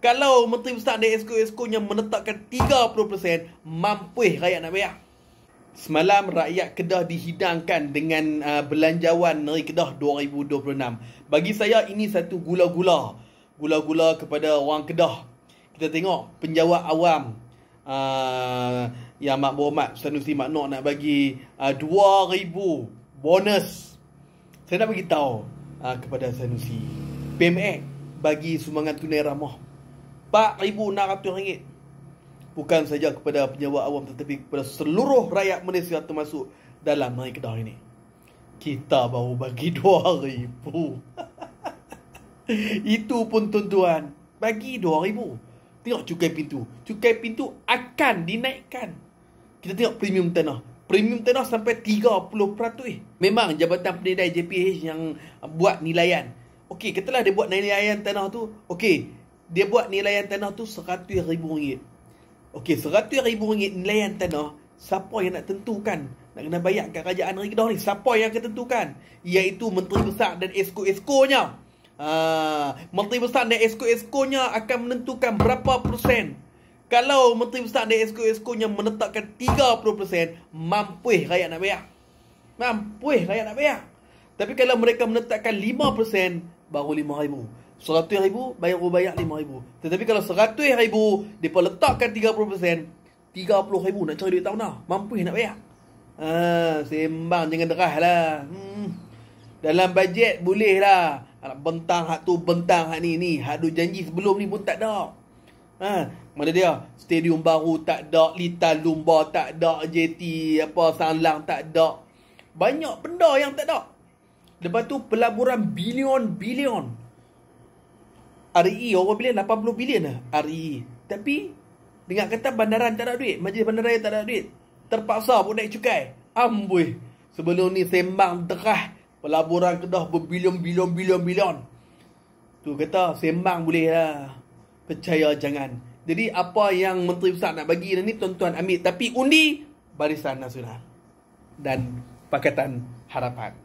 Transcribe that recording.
Kalau Menteri Besar dan esko-eskonya menetapkan 30%, mampus rakyat nak bayar. Semalam rakyat Kedah dihidangkan dengan belanjawan Negeri Kedah 2026. Bagi saya ini satu gula-gula. Gula-gula kepada orang Kedah. Kita tengok penjawat awam yang Mak Berhormat Sanusi Mak Nok nak bagi 2,000 bonus. Saya nak bagi tahu kepada Sanusi, PMX bagi sumbangan tunai ramah RM4,600. Bukan saja kepada penjawat awam tetapi kepada seluruh rakyat Malaysia termasuk dalam Negeri Kedah ini. Kita baru bagi 2,000. Itu pun tuan-tuan, bagi 2,000. Tengok cukai pintu. Cukai pintu akan dinaikkan. Kita tengok premium tanah. Premium tanah sampai 30%. Memang Jabatan Penilai JPH yang buat nilaian. Okey, katalah dia buat nilaian tanah tu. Okey, dia buat nilaian tanah tu RM100,000. Okey, RM100,000 nilaian tanah. Siapa yang nak tentukan? Nak kena bayar kat kerajaan Negeri Kedah ni. Siapa yang akan tentukan? Iaitu Menteri Besar dan esko-eskonya. Menteri Besar dan esko-eskonya akan menentukan berapa persen. Kalau Menteri Besar dan esko-eskonya menetapkan 30%, mampus rakyat nak bayar. Mampus rakyat nak bayar. Tapi kalau mereka menetapkan 5%, baru RM5,000. RM100,000 bayar RM5,000. Tetapi kalau RM100,000 mereka letakkan 30%, RM30,000 nak cari duit tahun dah. Mampus nak bayar. Sembang jangan derah lah. Dalam bajet boleh lah. Bentang hak tu, bentang hak ni. Hak tu janji sebelum ni pun tak ada. Mana dia? Stadium baru tak ada, litar lumba tak ada, JT apa Sanglang tak ada. Banyak benda yang tak ada. Lepas tu pelaburan bilion-bilion. RE orang bilion 80 bilion lah RE. Tapi dengan kata bandaran tak ada duit, Majlis Bandaraya tak ada duit, terpaksa pun naik cukai. Amboi. Sebelum ni sembang derah pelaburan Kedah berbilion-bilion. Tu kata sembang boleh lah. Percaya jangan. Jadi apa yang Menteri Besar nak bagi ni tuan-tuan ambil. Tapi undi Barisan Nasional dan Pakatan Harapan.